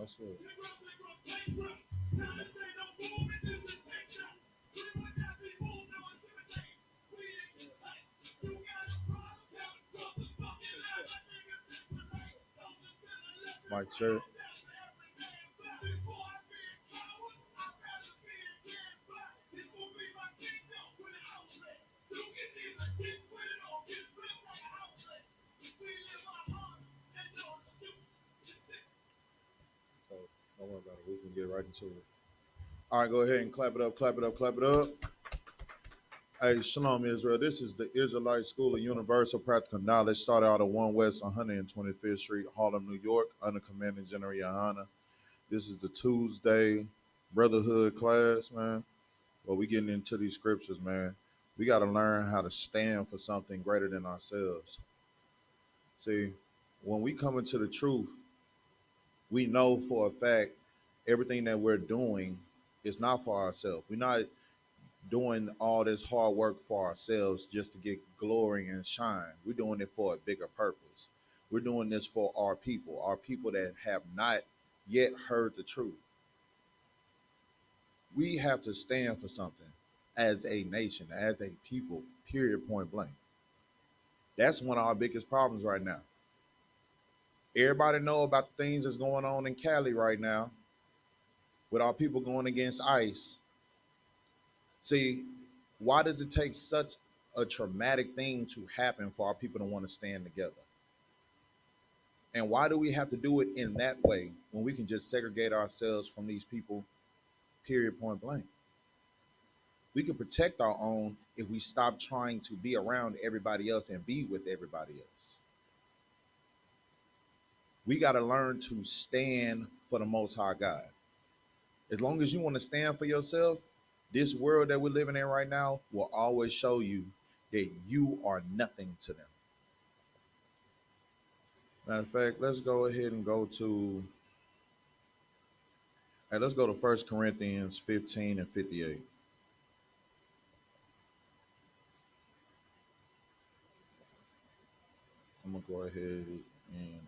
That's it. Mike shirt. So don't worry about it. We can get right into it. All right, go ahead and clap it up, clap it up, clap it up. Hey, Shalom Israel. This is the Israelite School of Universal Practical Knowledge. Started out at 1 West 125th Street, Harlem, New York, under Commanding General YAHANNA. This is the Tuesday Brotherhood class, man. Well, we getting into these scriptures, man. We got to learn how to stand for something greater than ourselves. See, when we come into the truth, we know for a fact everything that we're doing is not for ourselves. We're not doing all this hard work for ourselves just to get glory and shine. We're doing it for a bigger purpose. We're doing this for our people that have not yet heard the truth. We have to stand for something as a nation, as a people, period, point blank. That's one of our biggest problems right now. Everybody know about the things that's going on in Cali right now with our people going against ICE. See, why does it take such a traumatic thing to happen for our people to want to stand together? And why do we have to do it in that way when we can just segregate ourselves from these people, period, point blank? We can protect our own if we stop trying to be around everybody else and be with everybody else. We got to learn to stand for the Most High God. As long as you want to stand for yourself, this world that we're living in right now will always show you that you are nothing to them. Matter of fact, let's go ahead and go to, let's go to 1 Corinthians 15 and 58. I'm going to go ahead and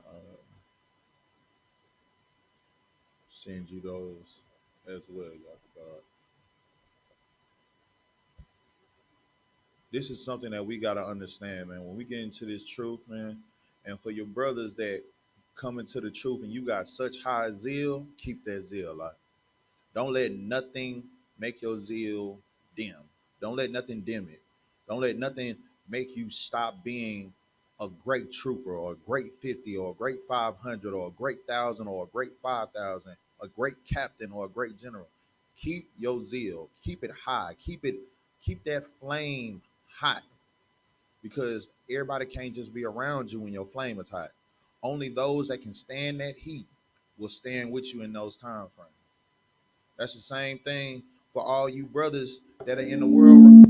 send you those as well, y'all. This is something that we got to understand, man. When we get into this truth, man, and for your brothers that come into the truth and you got such high zeal, keep that zeal up. Don't let nothing make your zeal dim. Don't let nothing dim it. Don't let nothing make you stop being a great trooper or a great 50 or a great 500 or a great 1,000 or a great 5,000, a great captain or a great general. Keep your zeal. Keep it high. Keep that flame hot, because everybody can't just be around you when your flame is hot. Only those that can stand that heat will stand with you in those time frames. That's the same thing for all you brothers that are in the world.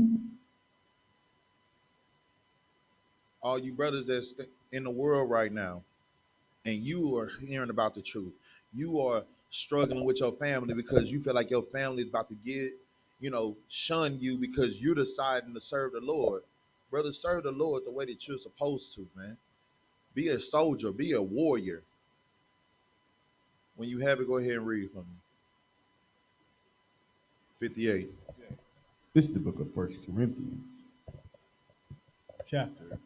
All you brothers that's in the world right now, and you are hearing about the truth. You are struggling with your family because you feel like your family is about to shun you because you're deciding to serve the Lord. Brother, serve the Lord the way that you're supposed to, man. Be a soldier, be a warrior. When you have it, go ahead and read from me. 58. This is the book of 1 Corinthians, chapter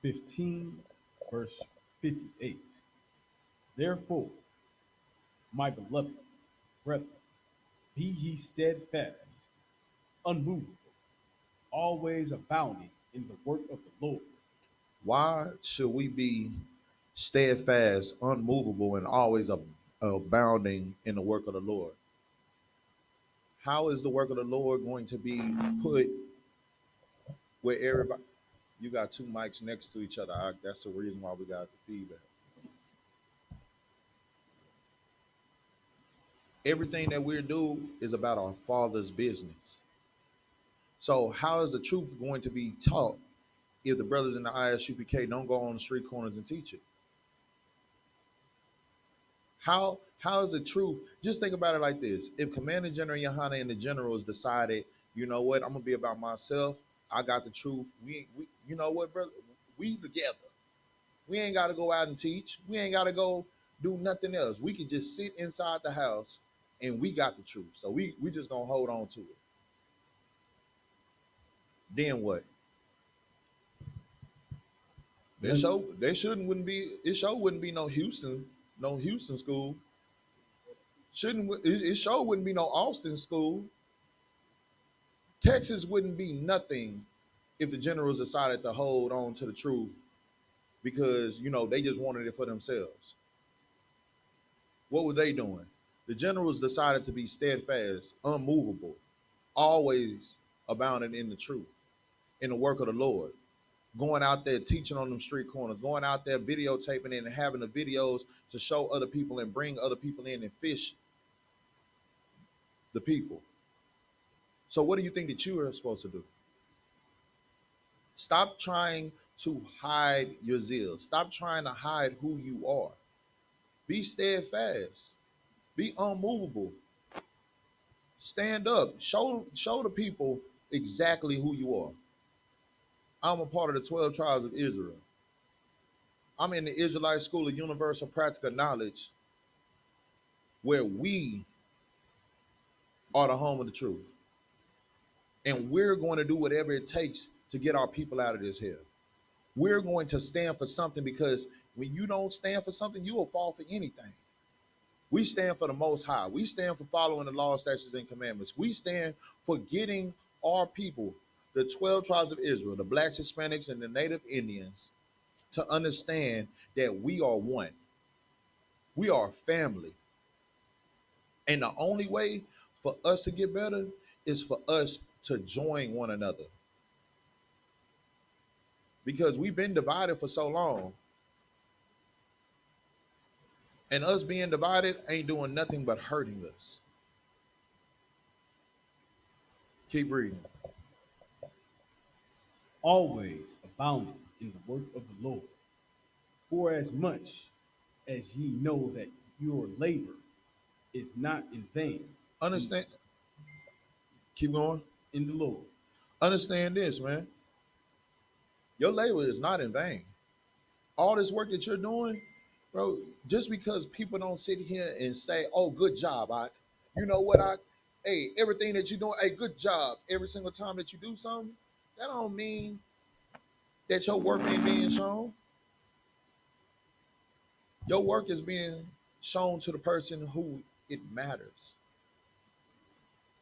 15, verse 58. Therefore, my beloved brethren, be ye steadfast, unmovable, always abounding in the work of the Lord. Why should we be steadfast, unmovable, and always abounding in the work of the Lord? How is the work of the Lord going to be put where everybody? You got two mics next to each other. That's the reason why we got the feedback. Everything that we do is about our Father's business. So how is the truth going to be taught if the brothers in the I.S.U.P.K don't go on the street corners and teach it? How is the truth? Just think about it like this. If Commander General YAHANNA and the generals decided, you know what, I'm gonna be about myself. I got the truth. We you know what, brother? We together. We ain't gotta go out and teach. We ain't gotta go do nothing else. We could just sit inside the house and we got the truth. So we just gonna hold on to it. Then what? There Then show there shouldn't wouldn't be it show wouldn't be no Houston school. Shouldn't it show wouldn't be no Austin school. Texas wouldn't be nothing if the generals decided to hold on to the truth because they just wanted it for themselves. What were they doing? The generals decided to be steadfast, unmovable, always abounding in the truth, in the work of the Lord, going out there teaching on them street corners, going out there videotaping and having the videos to show other people and bring other people in and fish the people. So what do you think that you are supposed to do? Stop trying to hide your zeal. Stop trying to hide who you are. Be steadfast. Be unmovable. Stand up. Show the people exactly who you are. I'm a part of the 12 tribes of Israel. I'm in the Israelite School of Universal Practical Knowledge, where we are the home of the truth. And we're going to do whatever it takes to get our people out of this hell. We're going to stand for something because when you don't stand for something, you will fall for anything. We stand for the Most High. We stand for following the law, statutes, and commandments. We stand for getting our people, the 12 tribes of Israel, the blacks, Hispanics, and the native Indians, to understand that we are one. We are family. And the only way for us to get better is for us to join one another. Because we've been divided for so long. And us being divided ain't doing nothing but hurting us. Keep reading. always abounding in the work of the Lord, for as much as ye know that your labor is not in vain Understand? Keep going. in the Lord. Understand this, man. Your labor is not in vain. All this work that you're doing, bro, just because people don't sit here and say, oh, good job, you know what, hey, everything that you're doing, hey, good job. Every single time that you do something, that don't mean that your work ain't being shown. Your work is being shown to the person who it matters.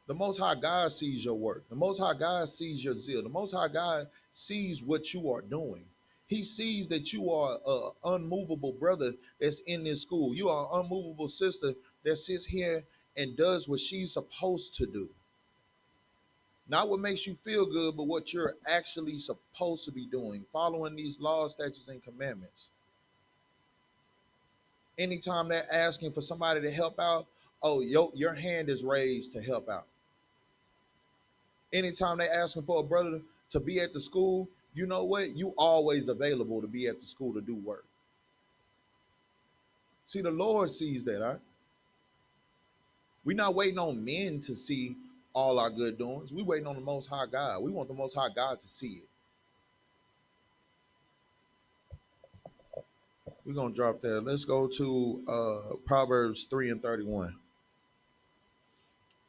The Most High God sees your work. The Most High God sees your zeal. The Most High God sees what you are doing. He sees that you are an unmovable brother that's in this school. You are an unmovable sister that sits here and does what she's supposed to do. Not what makes you feel good, but what you're actually supposed to be doing, following these laws, statutes, and commandments. Anytime they're asking for somebody to help out, oh, your hand is raised to help out. Anytime they asking for a brother to be at the school, you know what? You always available to be at the school to do work. See, the Lord sees that, all right? We're not waiting on men to see all our good doings. We're waiting on the Most High God. We want the Most High God to see it. We're going to drop that. Let's go to Proverbs 3 and 31.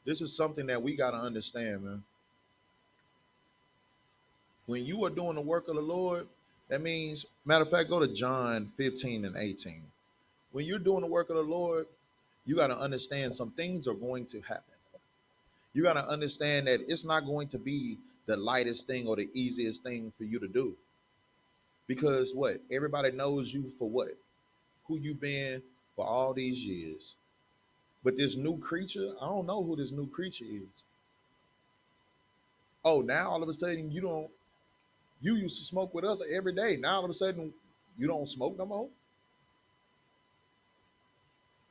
This is something that we got to understand, man. When you are doing the work of the Lord, that means, matter of fact, go to John 15 and 18. When you're doing the work of the Lord, you got to understand some things are going to happen. You got to understand that it's not going to be the lightest thing or the easiest thing for you to do. Because what? Everybody knows you for what? Who you been for all these years. But this new creature, I don't know who this new creature is. Oh, now all of a sudden you used to smoke with us every day. Now all of a sudden you don't smoke no more.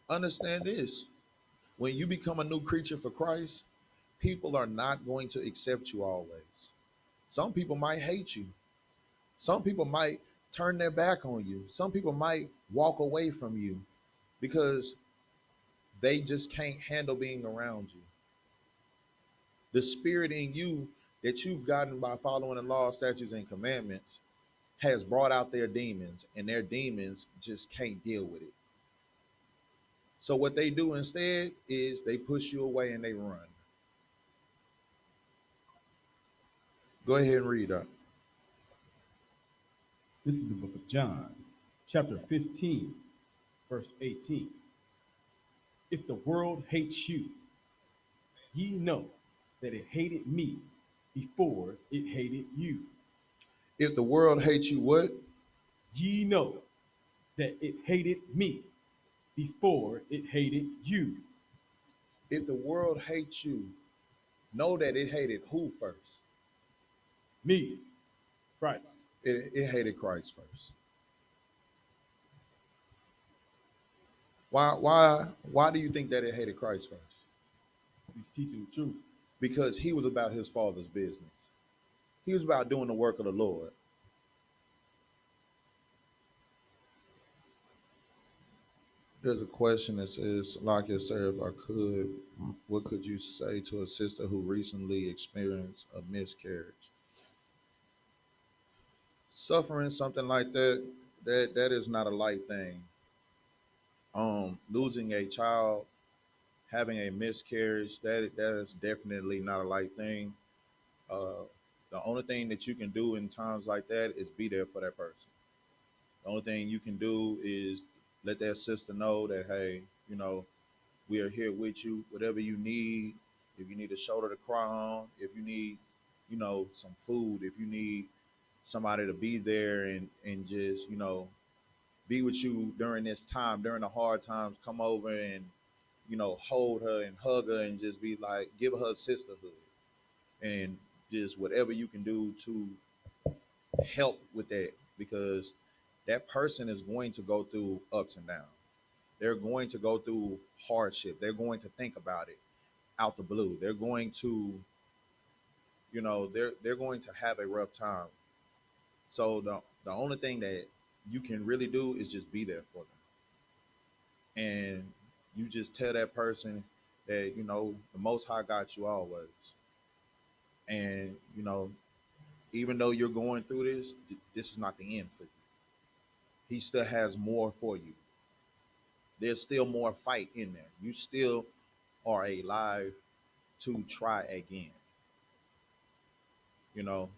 Understand this. When you become a new creature for Christ, people are not going to accept you always. Some people might hate you. Some people might turn their back on you. Some people might walk away from you because they just can't handle being around you. The spirit in you that you've gotten by following the law, statutes, and commandments has brought out their demons, and their demons just can't deal with it. So what they do instead is they push you away and they run. Go ahead and read that. This is the book of John, chapter 15, verse 18. If the world hates you, ye know that it hated me before it hated you. If the world hates you, what? Ye know that it hated me before it hated you. If the world hates you, know that it hated who first? Me, Christ. It hated Christ first. Why do you think that it hated Christ first? He's teaching the truth. Because he was about his father's business. He was about doing the work of the Lord. There's a question that says, like it said, if I could, what could you say to a sister who recently experienced a miscarriage? Suffering something like that, that is not a light thing. Losing a child, having a miscarriage, that is definitely not a light thing. Uh, the only thing that you can do in times like that is be there for that person. The only thing you can do is let that sister know that, hey, we are here with you. Whatever you need, if you need a shoulder to cry on, if you need, some food, if you need somebody to be there and just, be with you during this time, during the hard times, come over and, hold her and hug her and just be like, give her sisterhood and just whatever you can do to help with that because that person is going to go through ups and downs. They're going to go through hardship. They're going to think about it out the blue. They're going to, they're going to have a rough time. So the only thing that you can really do is just be there for them. And you just tell that person that, the most high got you always. And, even though you're going through this, this is not the end for you. He still has more for you. There's still more fight in there. You still are alive to try again. You know,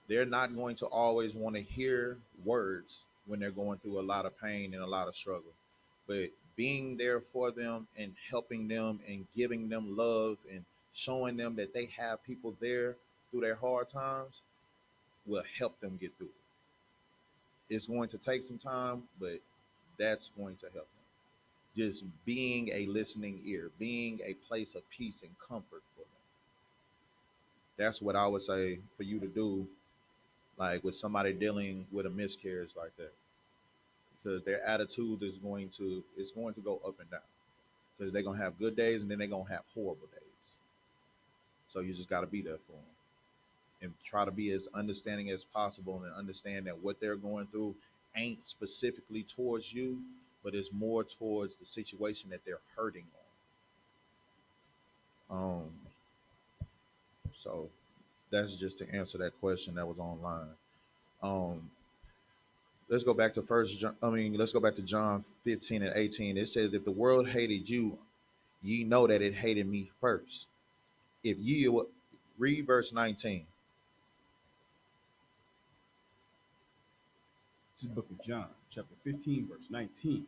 they're not going to always want to hear words when they're going through a lot of pain and a lot of struggle. But being there for them and helping them and giving them love and showing them that they have people there through their hard times will help them get through it. It's going to take some time, but that's going to help them. Just being a listening ear, being a place of peace and comfort for them. That's what I would say for you to do, like with somebody dealing with a miscarriage like that, because their attitude is going to go up and down. Because they're gonna have good days and then they're gonna have horrible days. So you just got to be there for them and try to be as understanding as possible and understand that what they're going through ain't specifically towards you, but it's more towards the situation that they're hurting on. So that's just to answer that question that was online. Um, let's go back to let's go back to John 15 and 18. It says, if the world hated you, ye know that it hated me first. If ye read verse 19. This is the book of John, chapter 15, verse 19.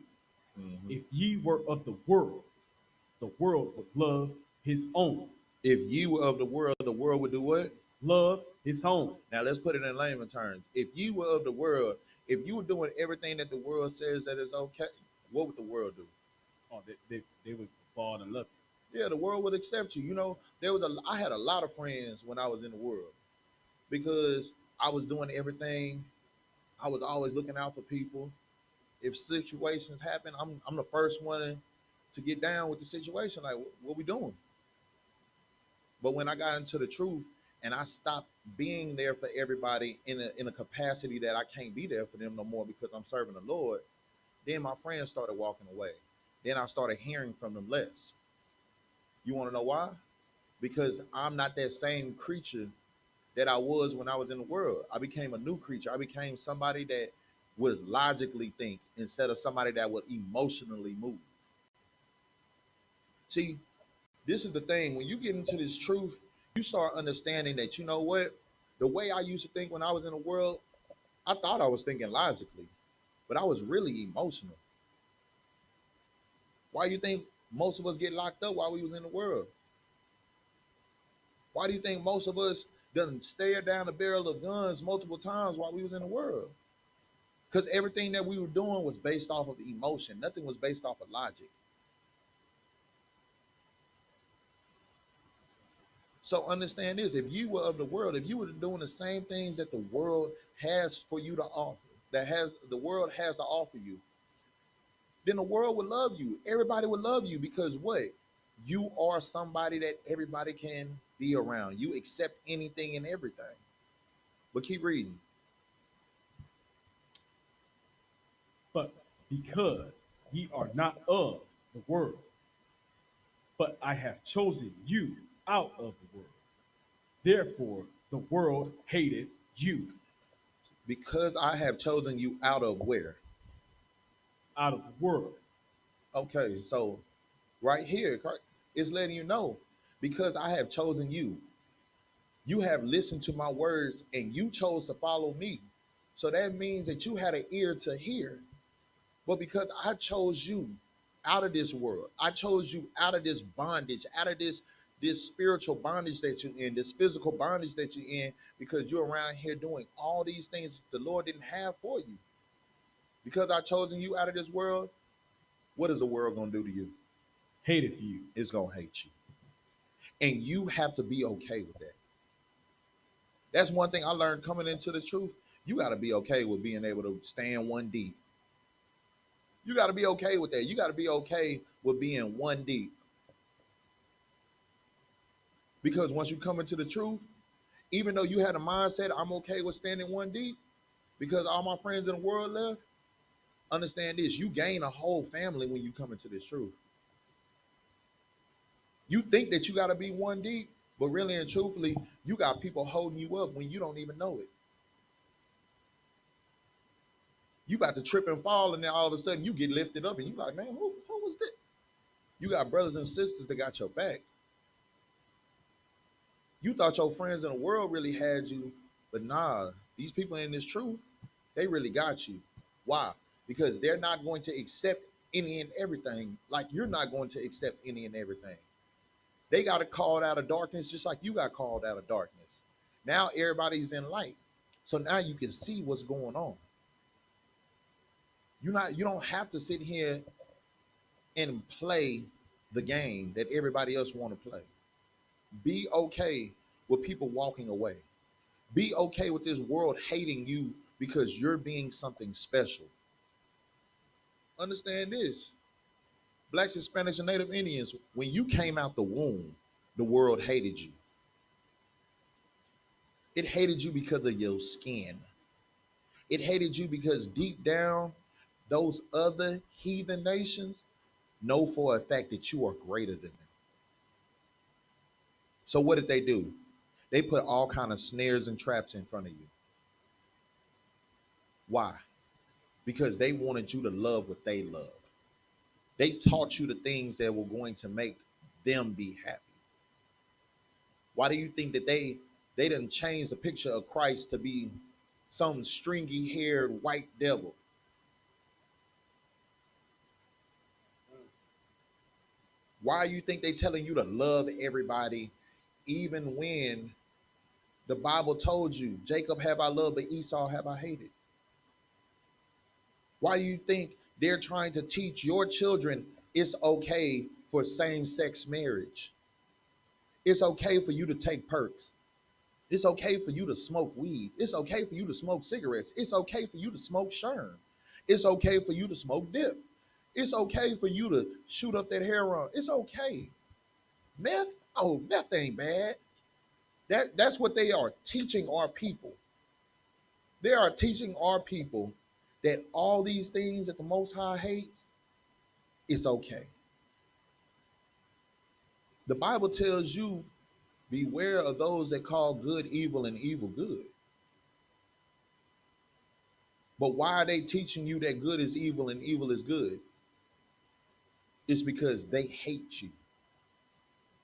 Mhm. If ye were of the world would love his own. If ye were of the world would do what? Love his own. Now let's put it in layman terms. If you were of the world, if you were doing everything that the world says that is okay, what would the world do? Oh, they would fall and love Yeah, the world would accept you. I had a lot of friends when I was in the world because I was doing everything. I was always looking out for people. If situations happen, I'm the first one to get down with the situation. Like, what we doing? But when I got into the truth and I stopped being there for everybody in a capacity that I can't be there for them no more because I'm serving the Lord, then my friends started walking away. Then I started hearing from them less. You want to know why? Because I'm not that same creature that I was when I was in the world. I became a new creature. I became somebody that would logically think instead of somebody that would emotionally move. See, this is the thing. When you get into this truth, you start understanding that, you know what? The way I used to think when I was in the world, I thought I was thinking logically, but I was really emotional. Why do you think most of us get locked up while we was in the world? Why do you think most of us done stare down the barrel of guns multiple times while we was in the world? Because everything that we were doing was based off of emotion. Nothing was based off of logic. So understand this: if you were of the world, if you were doing the same things that the world has for you to offer, that has the world has to offer you, then the world would love you. Everybody would love you because what? You are somebody that everybody can be around. You accept anything and everything. But keep reading. But because ye are not of the world, but I have chosen you out of the world. Therefore, the world hated you. Because I have chosen you out of where? Out of the world. Okay, so right here, it's letting you know because I have chosen you. You have listened to my words and you chose to follow me. So that means that you had an ear to hear. But because I chose you out of this world, I chose you out of this bondage, out of this spiritual bondage that you're in, this physical bondage that you're in, because you're around here doing all these things the Lord didn't have for you. Because I chosen you out of this world, what is the world gonna do to you? Hated you. It's gonna hate you. And you have to be okay with that. That's one thing I learned coming into the truth. You got to be okay with being able to stand one deep. You got to be okay with that. You got to be okay with being one deep. Because once you come into the truth, even though you had a mindset, I'm okay with standing one deep because all my friends in the world left, understand this: you gain a whole family when you come into this truth. You think that you got to be one deep, but really and truthfully, you got people holding you up when you don't even know it. You about to trip and fall, and then all of a sudden you get lifted up, and you like, man, who was this? You got brothers and sisters that got your back. You thought your friends in the world really had you, but nah, these people in this truth, they really got you. Why? Because they're not going to accept any and everything like you're not going to accept any and everything. They got called out of darkness just like you got called out of darkness. Now everybody's in light. So now you can see what's going on. You don't have to sit here and play the game that everybody else want to play. Be okay with people walking away. Be okay with this world hating you because you're being something special. Understand this: Blacks, Hispanics, and Native Indians, when you came out the womb, the world hated you. It hated you because of your skin. It hated you because deep down, those other heathen nations know for a fact that you are greater than them. So what did they do? They put all kind of snares and traps in front of you. Why? Because they wanted you to love what they love. They taught you the things that were going to make them be happy. Why do you think that they didn't change the picture of Christ to be some stringy haired white devil? Why you think they telling you to love everybody even when the Bible told you, Jacob have I loved, but Esau have I hated? Why do you think they're trying to teach your children it's okay for same-sex marriage? It's okay for you to take perks. It's okay for you to smoke weed. It's okay for you to smoke cigarettes. It's okay for you to smoke sherm. It's okay for you to smoke dip. It's okay for you to shoot up that heroin. It's okay. Meth? Oh, meth ain't bad. That's what they are teaching our people. They are teaching our people that all these things that the Most High hates, it's okay. The Bible tells you, beware of those that call good evil and evil good. But why are they teaching you that good is evil and evil is good? It's because they hate you.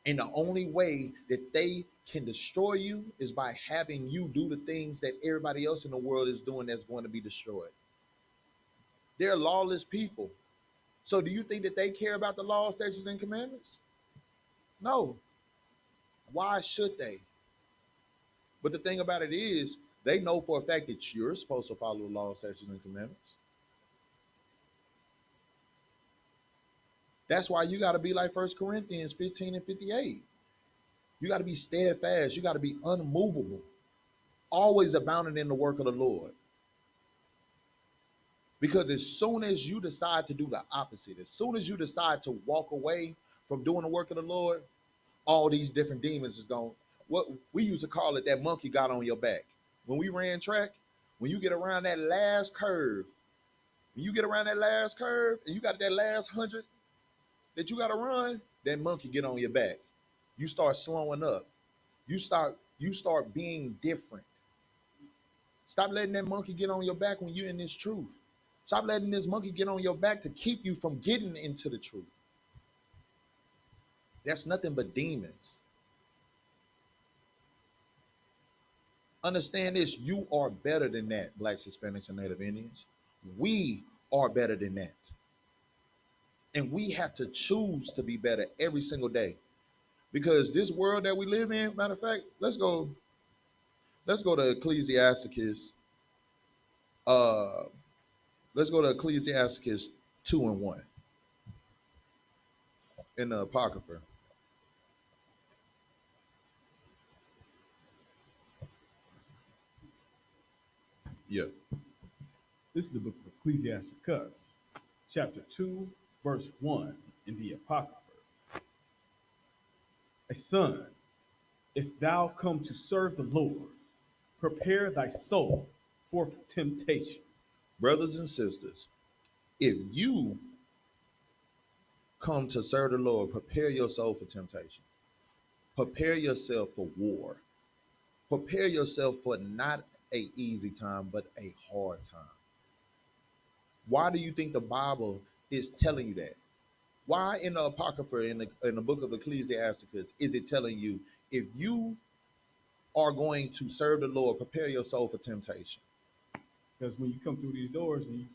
And the only way that they can destroy you is by having you do the things that everybody else in the world is doing that's going to be destroyed. They're lawless people. So do you think that they care about the law, statutes, and commandments? No. Why should they? But the thing about it is, they know for a fact that you're supposed to follow the law, statutes, and commandments. That's why you got to be like 1 Corinthians 15 and 58. You got to be steadfast. You got to be unmovable, always abounding in the work of the Lord. Because as soon as you decide to do the opposite, as soon as you decide to walk away from doing the work of the Lord, all these different demons is going. What we used to call it, that monkey got on your back. When we ran track, when you get around that last curve, when you get around that last curve and you got that last 100 that you got to run, that monkey get on your back. You start slowing up. You start being different. Stop letting that monkey get on your back when you're in this truth. Stop letting this monkey get on your back to keep you from getting into the truth. That's nothing but demons. Understand this, you are better than that, Blacks, Hispanics, and Native Indians. We are better than that. And we have to choose to be better every single day. Because this world that we live in, matter of fact, let's go to Ecclesiasticus. Uh let's go to Ecclesiasticus 2:1 in the Apocrypha. Yeah. This is the book of Ecclesiasticus, chapter 2, verse 1 in the Apocrypha. A son, if thou come to serve the Lord, prepare thy soul for temptation. Brothers and sisters, if you come to serve the Lord, prepare yourself for temptation. Prepare yourself for war. Prepare yourself for not a easy time, but a hard time. Why do you think the Bible is telling you that? Why in the Apocrypha, in the book of Ecclesiasticus, is it telling you if you are going to serve the Lord, prepare your soul for temptation? Because when you come through these doors and you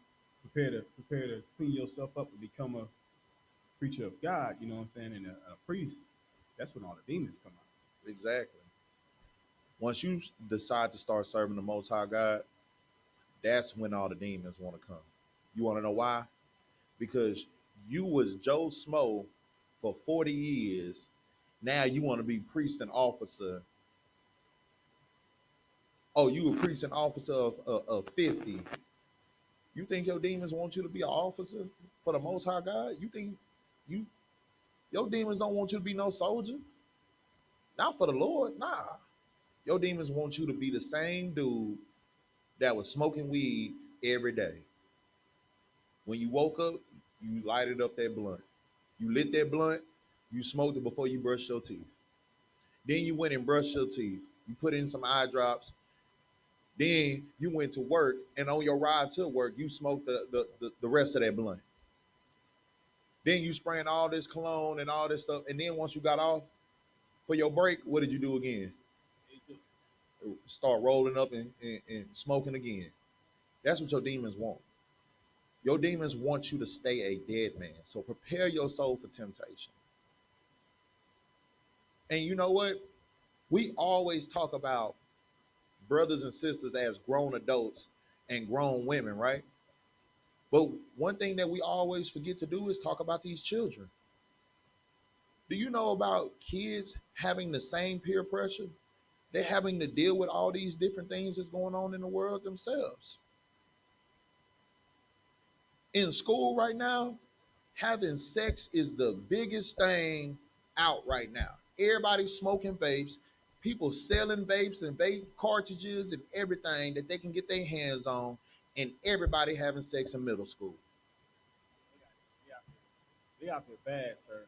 prepare to clean yourself up and become a preacher of God, you know what I'm saying, and a priest, that's when all the demons come out. Exactly. Once you decide to start serving the Most High God, that's when all the demons want to come. You want to know why? Because you was Joe Smo for 40 years. Now you want to be priest and officer. Oh, you a priest and officer of 50. You think your demons want you to be an officer for the Most High God? You think you your demons don't want you to be no soldier? Not for the Lord, nah. Your demons want you to be the same dude that was smoking weed every day. When you woke up, you lighted up that blunt. You lit that blunt, you smoked it before you brushed your teeth. Then you went and brushed your teeth. You put in some eye drops. Then you went to work, and on your ride to work, you smoked the rest of that blunt. Then you spraying all this cologne and all this stuff. And then once you got off for your break, what did you do again? Start rolling up and smoking again. That's what your demons want. Your demons want you to stay a dead man. So prepare your soul for temptation. And you know what? We always talk about brothers and sisters as grown adults and grown women, right? But one thing that we always forget to do is talk about these children. Do you know about kids having the same peer pressure? They're having to deal with all these different things that's going on in the world themselves. In school right now, having sex is the biggest thing out right now. Everybody's smoking vapes, people selling vapes and vape cartridges and everything that they can get their hands on, and everybody having sex in middle school. They out there bad, sir.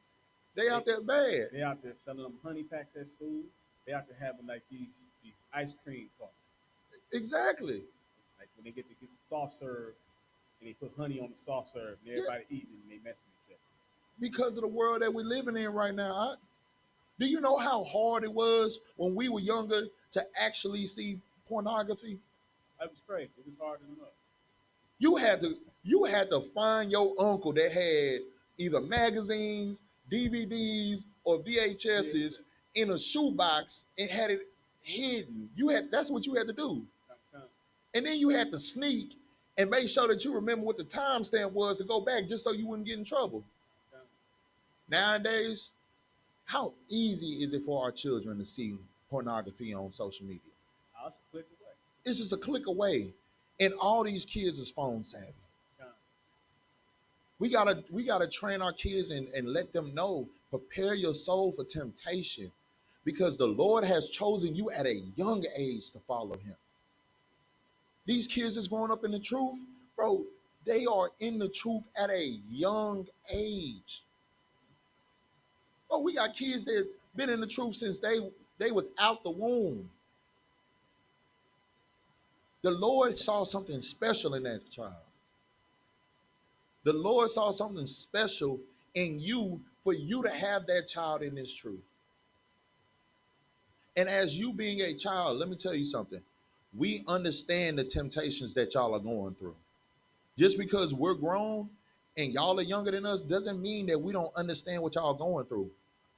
They out there bad. They out there selling them honey packs at school. They out there having like these ice cream parties. Exactly. Like when they get the soft serve and they put honey on the soft serve and everybody eating and they messing with each other. Because of the world that we're living in right now. Do you know how hard it was when we were younger to actually see pornography? That was crazy. It was hard enough. You had to find your uncle that had either magazines, DVDs, or VHSs VHS. in a shoebox and had it hidden. That's what you had to do. And then you had to sneak and make sure that you remember what the timestamp was to go back just so you wouldn't get in trouble. Nowadays, how easy is it for our children to see pornography on social media? I was a click away. It's just a click away. And all these kids is phone savvy. We gotta train our kids and let them know, prepare your soul for temptation. Because the Lord has chosen you at a young age to follow him. These kids is growing up in the truth, bro. They are in the truth at a young age. Bro, we got kids that been in the truth since they was out the womb. The Lord saw something special in that child. The Lord saw something special in you for you to have that child in this truth. And as you being a child, let me tell you something. We understand the temptations that y'all are going through. Just because we're grown and y'all are younger than us doesn't mean that we don't understand what y'all going through.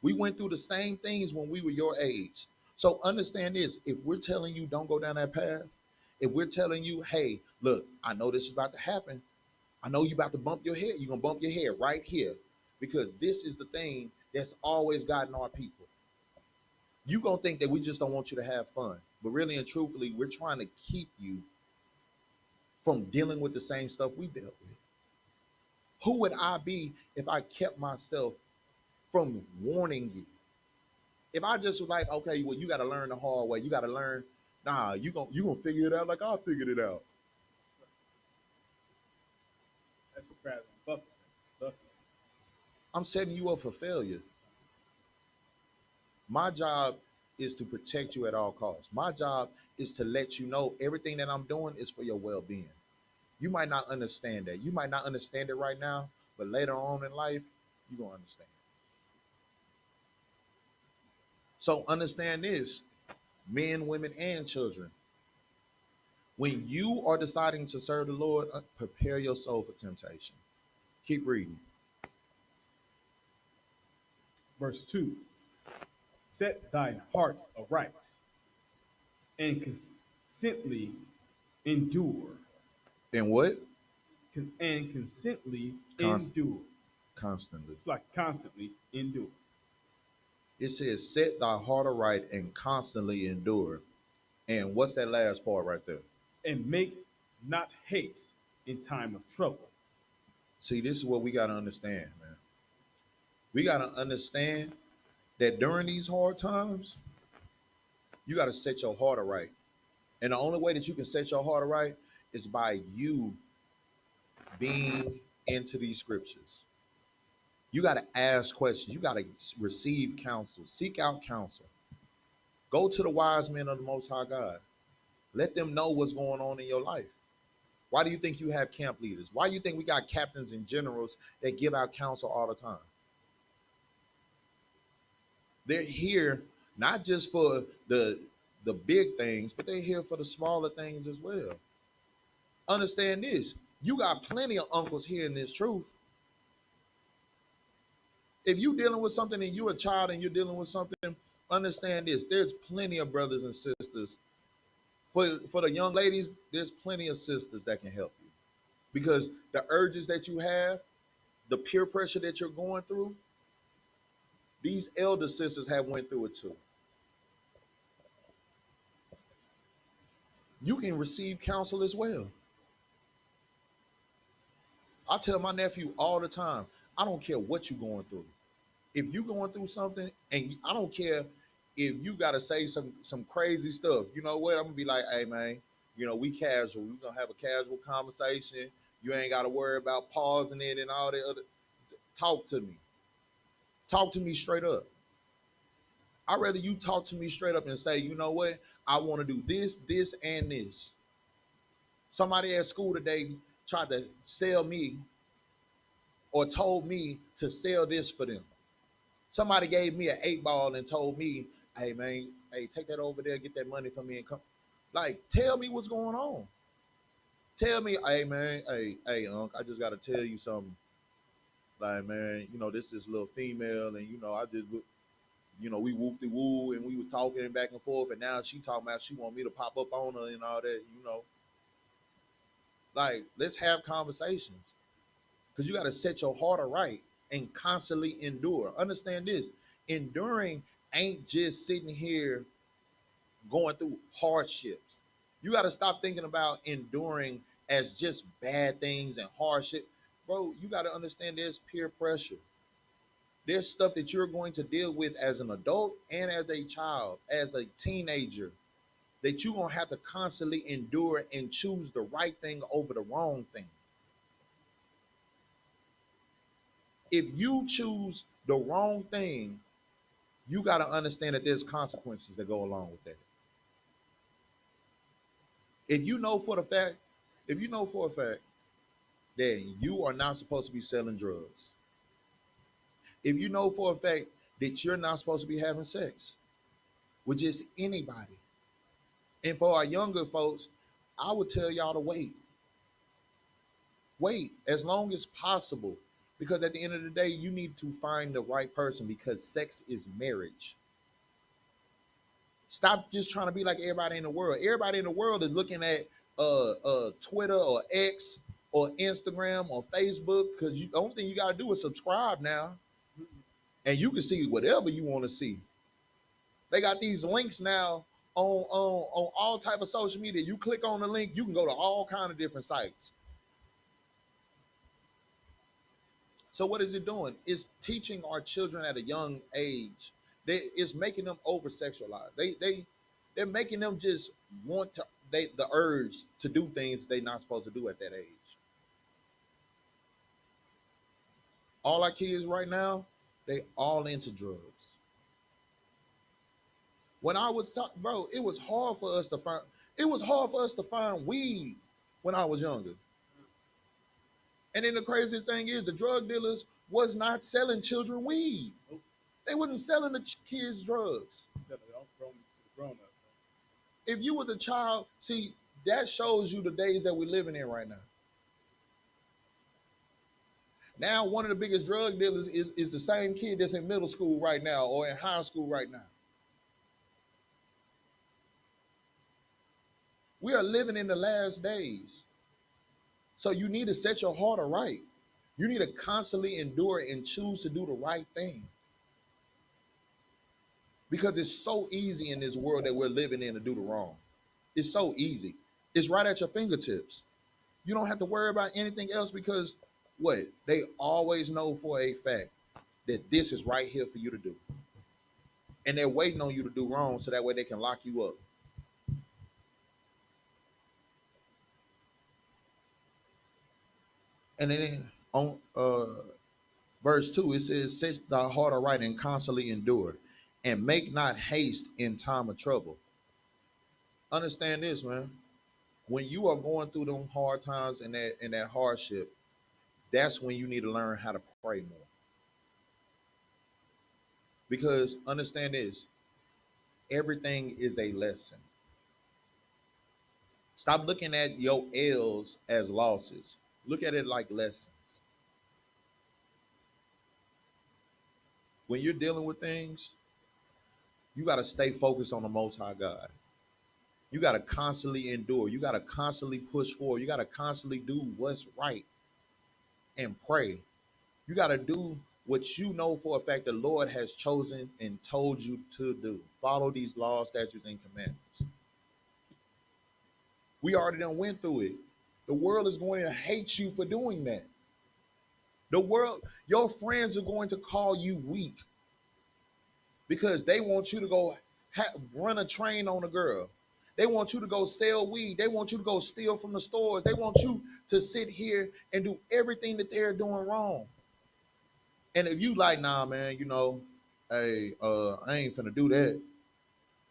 We went through the same things when we were your age. So understand this, if we're telling you don't go down that path, if we're telling you, hey, look, I know this is about to happen. I know you're about to bump your head. You're going to bump your head right here because this is the thing that's always gotten our people. You're going to think that we just don't want you to have fun. But really and truthfully, we're trying to keep you from dealing with the same stuff we dealt with. Who would I be if I kept myself from warning you? If I just was like, okay, well, you got to learn the hard way. You got to learn. Nah, you gonna figure it out like I figured it out. That's a crab and bucket. I'm setting you up for failure. My job is to protect you at all costs. My job is to let you know everything that I'm doing is for your well-being. You might not understand that. You might not understand it right now, but later on in life, you're gonna understand. So understand this, men, women, and children. When you are deciding to serve the Lord, prepare your soul for temptation. Keep reading. Verse 2. Set thine heart aright and consently endure. And what? And consently Const- endure. constantly. It's like constantly endure. It says, set thy heart aright and constantly endure. And what's that last part right there? And make not haste in time of trouble. See, this is what we got to understand, man. We got to understand that during these hard times, you got to set your heart aright. And the only way that you can set your heart aright is by you being into these scriptures. You got to ask questions. You got to receive counsel. Seek out counsel. Go to the wise men of the Most High God. Let them know what's going on in your life. Why do you think you have camp leaders? Why do you think we got captains and generals that give out counsel all the time? They're here not just for the big things, but they're here for the smaller things as well. Understand this. You got plenty of uncles hearing this truth. If you're dealing with something and you're a child and you're dealing with something, understand this. There's plenty of brothers and sisters. For the young ladies, there's plenty of sisters that can help you. Because the urges that you have, the peer pressure that you're going through, these elder sisters have went through it too. You can receive counsel as well. I tell my nephew all the time, I don't care what you're going through. If you're going through something, and I don't care if you got to say some crazy stuff, you know what? I'm gonna be like, hey man, we casual. We're gonna have a casual conversation. You ain't got to worry about pausing it and all that other. Talk to me. Talk to me straight up. I'd rather you talk to me straight up and say, you know what? I want to do this, this, and this. Somebody at school today tried to sell me or told me to sell this for them. Somebody gave me an 8 ball and told me, hey man, hey, take that over there, get that money from me and come. Like, tell me what's going on. Tell me, hey man, hey, Unc, I just gotta tell you something. Like, man, this little female, and I just, we whooped the woo, and we was talking back and forth, and now she talking about she want me to pop up on her and all that. Like, let's have conversations, because you got to set your heart right and constantly endure. Understand this: enduring ain't just sitting here going through hardships. You got to stop thinking about enduring as just bad things and hardship. Bro, you got to understand there's peer pressure. There's stuff that you're going to deal with as an adult and as a child, as a teenager, that you're going to have to constantly endure and choose the right thing over the wrong thing. If you choose the wrong thing, you got to understand that there's consequences that go along with that. If you know for the fact, if you know for a fact that you are not supposed to be selling drugs, if you know for a fact that you're not supposed to be having sex with just anybody, and for our younger folks, I would tell y'all to wait. Wait as long as possible, because at the end of the day, you need to find the right person, because sex is marriage. Stop just trying to be like everybody in the world. Everybody in the world is looking at Twitter or X or Instagram or Facebook, because the only thing you got to do is subscribe now, and you can see whatever you want to see. They got these links now on all type of social media. You click on the link, you can go to all kind of different sites. So what is it doing? It's teaching our children at a young age. It's making them over sexualized. They're making them just want to the urge to do things they're not supposed to do at that age. All our kids right now, they all into drugs. When I was talking, bro, it was hard for us to find. It was hard for us to find weed when I was younger. And then the craziest thing is, the drug dealers was not selling children weed. They wasn't selling the kids drugs. If you was a child, see, that shows you the days that we're living in right now. Now, one of the biggest drug dealers is the same kid that's in middle school right now or in high school right now. We are living in the last days. So you need to set your heart right. You need to constantly endure and choose to do the right thing. Because it's so easy in this world that we're living in to do the wrong. It's so easy. It's right at your fingertips. You don't have to worry about anything else, because what? They always know for a fact that this is right here for you to do. And they're waiting on you to do wrong so that way they can lock you up. And then on verse 2, it says, set thy heart aright and constantly endure, and make not haste in time of trouble. Understand this, man. When you are going through them hard times and that hardship, that's when you need to learn how to pray more. Because understand this, everything is a lesson. Stop looking at your L's as losses. Look at it like lessons. When you're dealing with things, you got to stay focused on the Most High God. You got to constantly endure. You got to constantly push forward. You got to constantly do what's right and pray. You got to do what you know for a fact the Lord has chosen and told you to do. Follow these laws, statutes, and commandments. We already done went through it. The world is going to hate you for doing that. The world, your friends are going to call you weak because they want you to go run a train on a girl. They want you to go sell weed. They want you to go steal from the stores. They want you to sit here and do everything that they're doing wrong. And if you like, nah, man, hey, I ain't finna do that,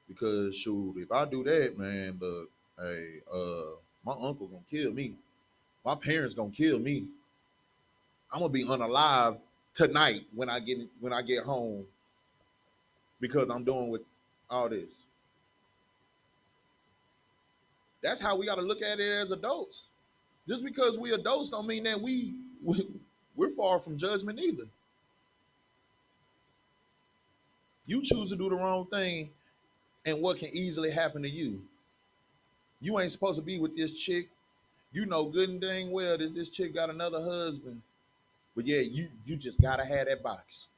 because shoot, if I do that, man, look, hey, my uncle gonna kill me. My parents gonna kill me. I'm gonna be unalive tonight when I get home because I'm doing with all this. That's how we got to look at it as adults. Just because we adults don't mean that we're far from judgment either. You choose to do the wrong thing, and what can easily happen to you? You ain't supposed to be with this chick. You know good and dang well that this chick got another husband, but yeah, you just gotta have that box.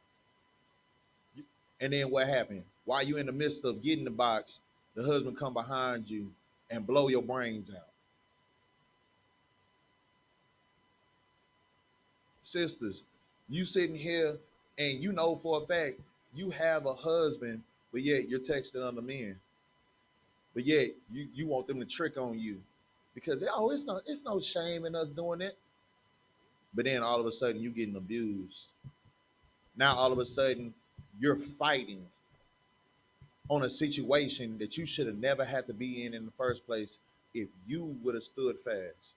And then what happened? While you in the midst of getting the box, the husband come behind you and blow your brains out. Sisters, you sitting here and you know for a fact you have a husband, but yet you're texting other men. But yet you want them to trick on you because oh it's no shame in us doing it. But then all of a sudden you getting abused. Now all of a sudden you're fighting on a situation that you should have never had to be in the first place if you would have stood fast.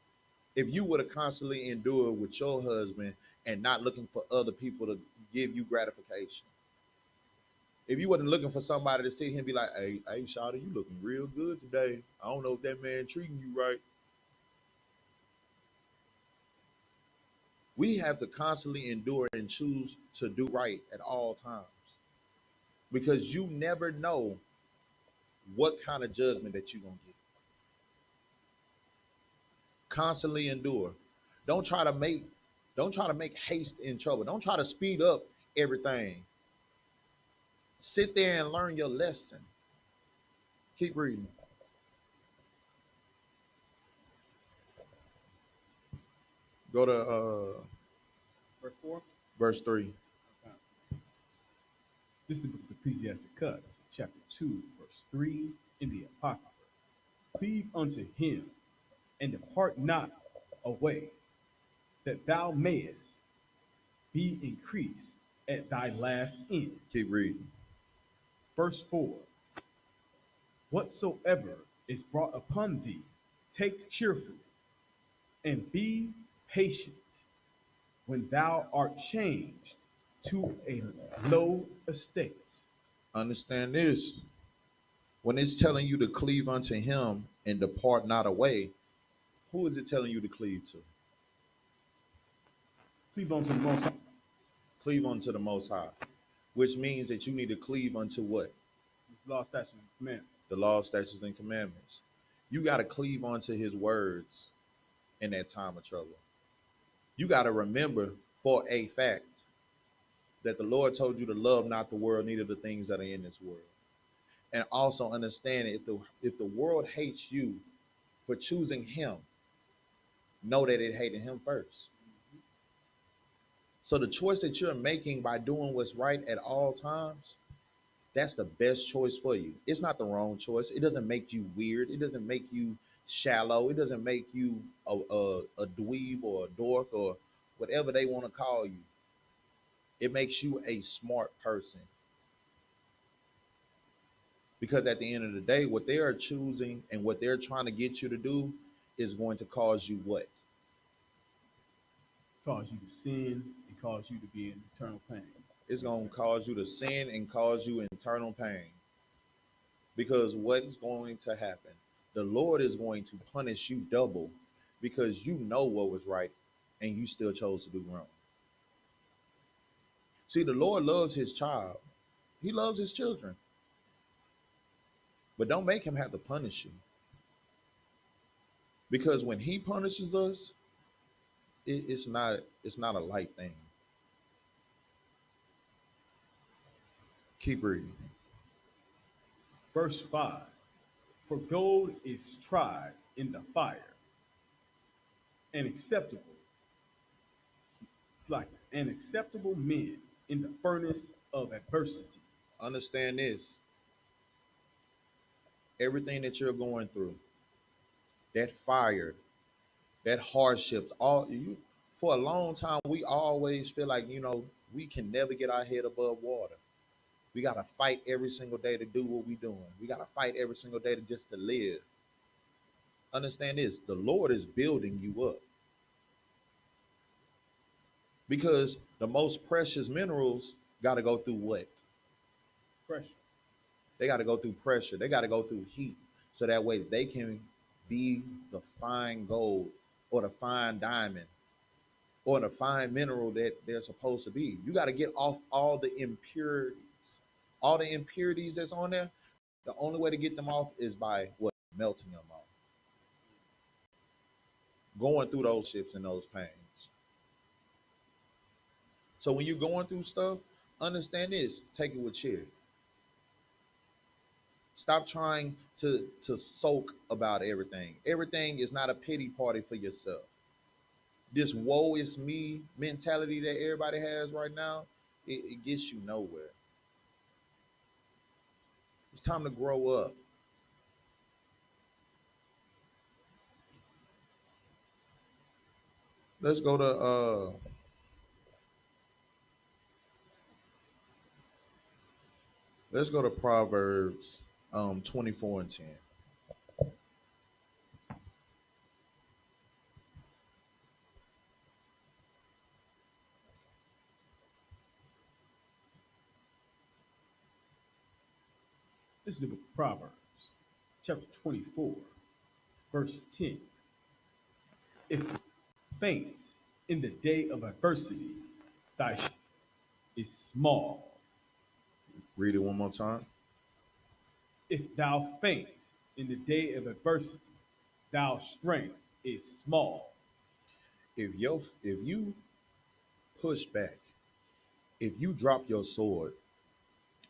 If you would have constantly endured with your husband and not looking for other people to give you gratification. If you wasn't looking for somebody to sit here and be like, hey, Shawty, you looking real good today. I don't know if that man treating you right. We have to constantly endure and choose to do right at all times because you never know what kind of judgment that you're gonna get. Constantly endure. Don't try to make don't try to make haste in trouble. Don't try to speed up everything. Sit there and learn your lesson. Keep reading. Go to Verse 4. verse 3. Okay. This is the book of Ecclesiasticus, chapter 2, verse 3, in the Apocrypha. Cleave unto him, and depart not away, that thou mayest be increased at thy last end. Keep reading. Verse 4. Whatsoever is brought upon thee, take cheerfully, and be patient when thou art changed to a low estate. Understand this. When it's telling you to cleave unto him and depart not away, who is it telling you to cleave to? Cleave unto the Most High. Cleave unto the Most High, which means that you need to cleave unto what? Law, statutes, and commandments. The law, statutes, and commandments. You got to cleave unto his words in that time of trouble. You got to remember for a fact that the Lord told you to love not the world, neither the things that are in this world. And also understand if the world hates you for choosing him, know that it hated him first. So the choice that you're making by doing what's right at all times, that's the best choice for you. It's not the wrong choice. It doesn't make you weird. It doesn't make you shallow. It doesn't make you a dweeb or a dork or whatever they want to call you. It makes you a smart person. Because at the end of the day, what they are choosing and what they're trying to get you to do is going to cause you what? Cause you to sin and cause you to be in eternal pain. It's going to cause you to sin and cause you internal pain. Because what is going to happen? The Lord is going to punish you double because you know what was right and you still chose to do wrong. See, the Lord loves his child. He loves his children. But don't make him have to punish you. Because when he punishes us, it's not a light thing. Keep reading. Verse 5. For gold is tried in the fire, and acceptable, like an acceptable men in the furnace of adversity. Understand this. Everything that you're going through, that fire, that hardships, all you for a long time, we always feel like, we can never get our head above water. We gotta fight every single day to do what we're doing. We gotta fight every single day to just to live. Understand this, the Lord is building you up. because the most precious minerals got to go through what? Pressure. They got to go through pressure. They got to go through heat, so that way they can be the fine gold or the fine diamond or the fine mineral that they're supposed to be. You got to get off all the impurities. All the impurities that's on there, the only way to get them off is by what? Melting them off. Going through those ships and those pains. So when you're going through stuff, understand this. Take it with cheer. Stop trying to soak about everything. Everything is not a pity party for yourself. This woe is me mentality that everybody has right now, it gets you nowhere. It's time to grow up. Let's go to Proverbs 24 and 10. This is the book of Proverbs, chapter 24, verse 10. If faint in the day of adversity, thy strength is small. Read it one more time. If thou faint in the day of adversity, thy strength is small. If you push back, if you drop your sword,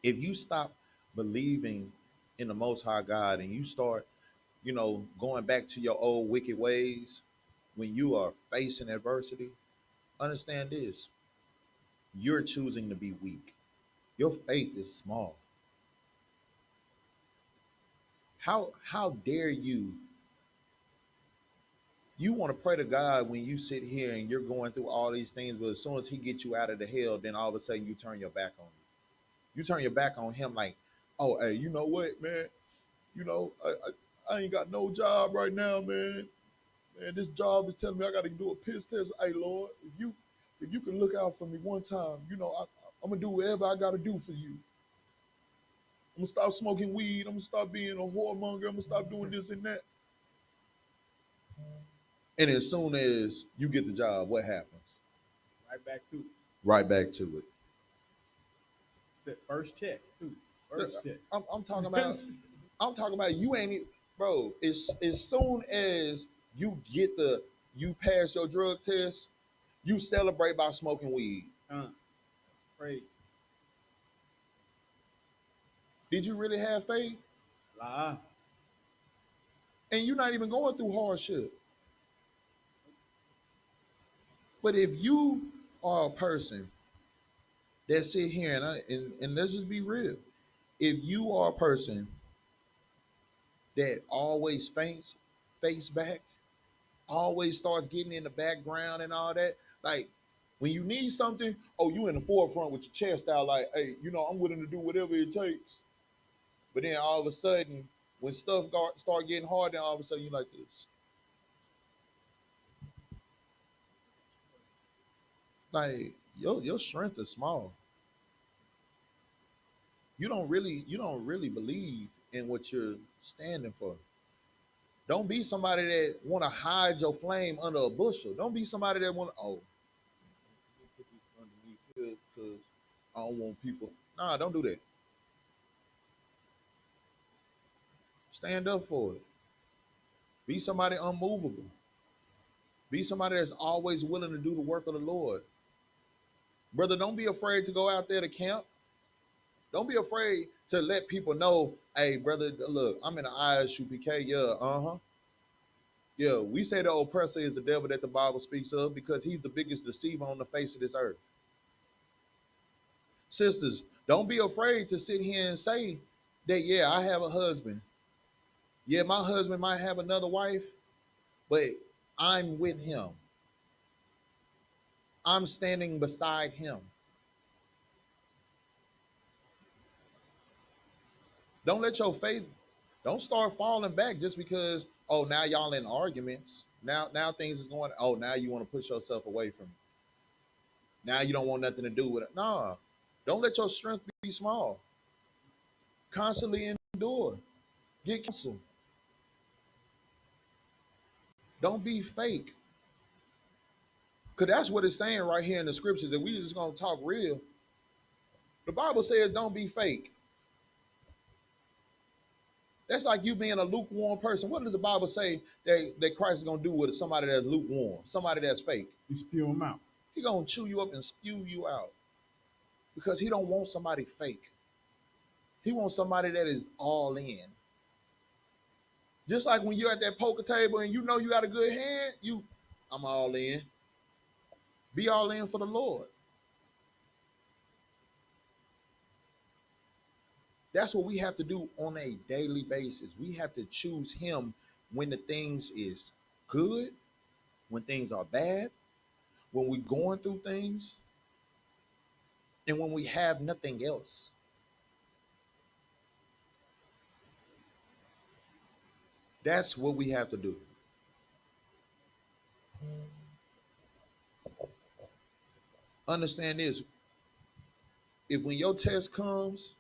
if you stop believing in the Most High God and you start, going back to your old wicked ways, when you are facing adversity, understand this: you're choosing to be weak. Your faith is small. How dare you? You want to pray to God when you sit here and you're going through all these things, but as soon as He gets you out of the hell, then all of a sudden you turn your back on you. You turn your back on Him, like, oh, hey, you know what, man? I ain't got no job right now, man. Man, this job is telling me I got to do a piss test. Hey, Lord, if you can look out for me one time, I'm gonna do whatever I got to do for you. I'm gonna stop smoking weed. I'm gonna stop being a whoremonger. I'm gonna stop doing this and that. And as soon as you get the job, what happens? Right back to it. Right back to it. Said first check, too. First check. I'm talking about. I'm talking about you ain't it, bro. As soon as you pass your drug test, you celebrate by smoking weed. Pray. Did you really have faith? Lie. And you're not even going through hardship. But if you are a person that sit here and let's just be real, if you are a person that always faints face back, always starts getting in the background and all that, like when you need something, oh, you in the forefront with your chest out, like, hey, I'm willing to do whatever it takes. But then all of a sudden, when stuff start getting hard, then all of a sudden you like this. Like your strength is small. You don't really believe in what you're standing for. Don't be somebody that want to hide your flame under a bushel. Don't be somebody that want to, oh, put this underneath here because I don't want people. Nah, don't do that. Stand up for it. Be somebody unmovable. Be somebody that's always willing to do the work of the Lord. Brother, don't be afraid to go out there to camp. Don't be afraid to let people know, hey, brother, look, I'm in the I.S.U.P.K. Yeah, uh-huh. Yeah, we say the oppressor is the devil that the Bible speaks of because he's the biggest deceiver on the face of this earth. Sisters, don't be afraid to sit here and say that, yeah, I have a husband. Yeah, my husband might have another wife, but I'm with him. I'm standing beside him. Don't let your faith, don't start falling back just because, oh, now y'all in arguments. Now things is going, oh, now you want to push yourself away from it. Now you don't want nothing to do with it. Nah, don't let your strength be small. Constantly endure. Get counsel. Don't be fake. Because that's what it's saying right here in the scriptures. That we just going to talk real. The Bible says don't be fake. That's like you being a lukewarm person. What does the Bible say that Christ is going to do with somebody that's lukewarm, somebody that's fake? You spew them out. He going to chew you up and spew you out because he don't want somebody fake. He wants somebody that is all in. Just like when you're at that poker table and you know you got a good hand, I'm all in. Be all in for the Lord. That's what we have to do on a daily basis. We have to choose him when the things is good, when things are bad, when we're going through things, and when we have nothing else. That's what we have to do. Understand this. If when your test comes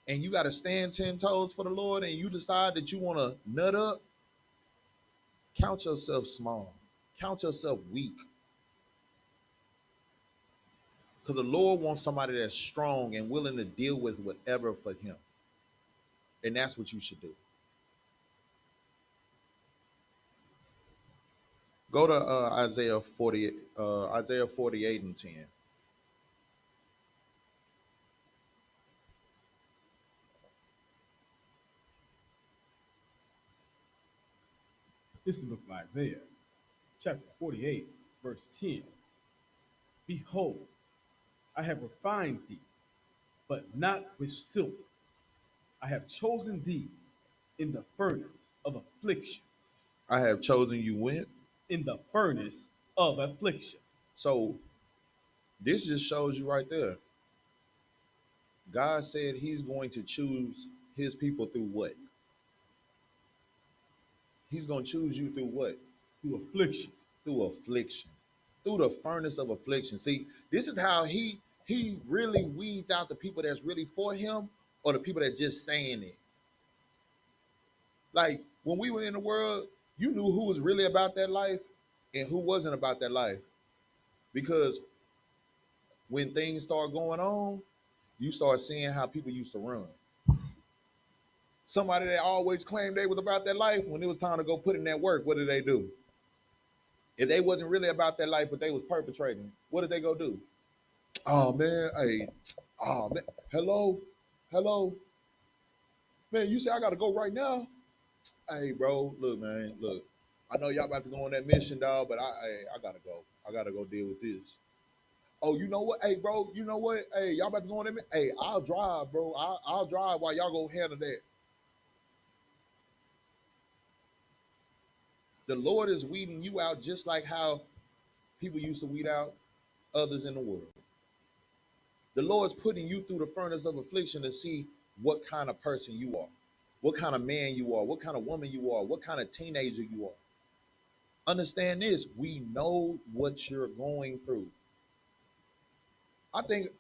and you got to stand 10 toes for the Lord and you decide that you want to nut up, count yourself small. Count yourself weak. Because the Lord wants somebody that's strong and willing to deal with whatever for him. And that's what you should do. Go to Isaiah 48 and 10. This is the book of Isaiah, chapter 48, verse 10. Behold, I have refined thee, but not with silver. I have chosen thee in the furnace of affliction. I have chosen you when? In the furnace of affliction. So this just shows you right there. God said he's going to choose his people through what? He's going to choose you through what? Through affliction. Through affliction. Through the furnace of affliction. See, this is how he really weeds out the people that's really for him or the people that just saying it. Like when we were in the world, you knew who was really about that life and who wasn't about that life. Because when things start going on, you start seeing how people used to run. Somebody that always claimed they was about that life, when it was time to go put in that work, what did they do? If they wasn't really about that life, but they was perpetrating, what did they go do? Oh man, hey, oh man, hello, man. You say I gotta go right now? Hey, bro, look, man, look. I know y'all about to go on that mission, dog, but I gotta go. I gotta go deal with this. Oh, you know what? Hey, bro, you know what? Hey, y'all about to go on that mission? Hey, I'll drive, bro. I'll drive while y'all go handle that. The Lord is weeding you out just like how people used to weed out others in the world. The Lord's putting you through the furnace of affliction to see what kind of person you are, what kind of man you are, what kind of woman you are, what kind of teenager you are. Understand this, we know what you're going through. I think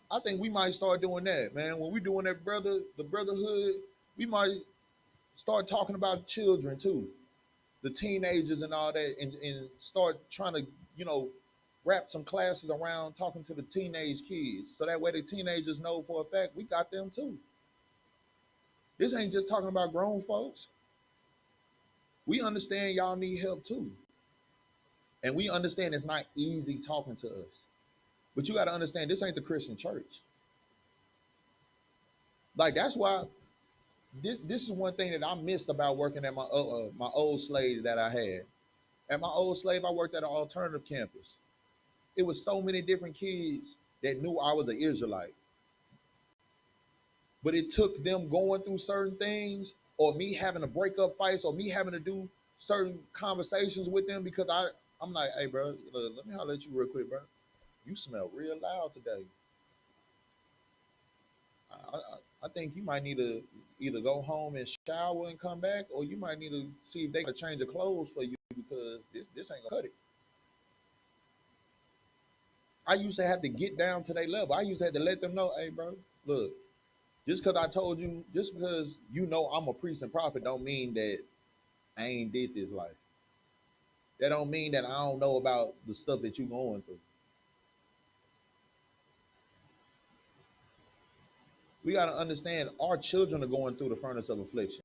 we might start doing that, man. When we're doing the brotherhood, we might start talking about children too, the teenagers and all that, and start trying to, you know, wrap some classes around talking to the teenage kids. So that way the teenagers know for a fact we got them too. This ain't just talking about grown folks. We understand y'all need help too. And we understand it's not easy talking to us. But you got to understand this ain't the Christian church. Like that's why this is one thing that I missed about working at my old slave that I had. At my old slave, I worked at an alternative campus. It was so many different kids that knew I was an Israelite. But it took them going through certain things or me having to break up fights or me having to do certain conversations with them because I'm like, hey, bro, let me holler at you real quick, bro. You smell real loud today. I think you might need to either go home and shower and come back, or you might need to see if they can change the clothes for you because this ain't gonna cut it. I used to have to get down to their level. I used to have to let them know, hey, bro, look, just because I told you, just because you know I'm a priest and prophet, don't mean that I ain't did this life. That don't mean that I don't know about the stuff that you going through. We got to understand our children are going through the furnace of affliction.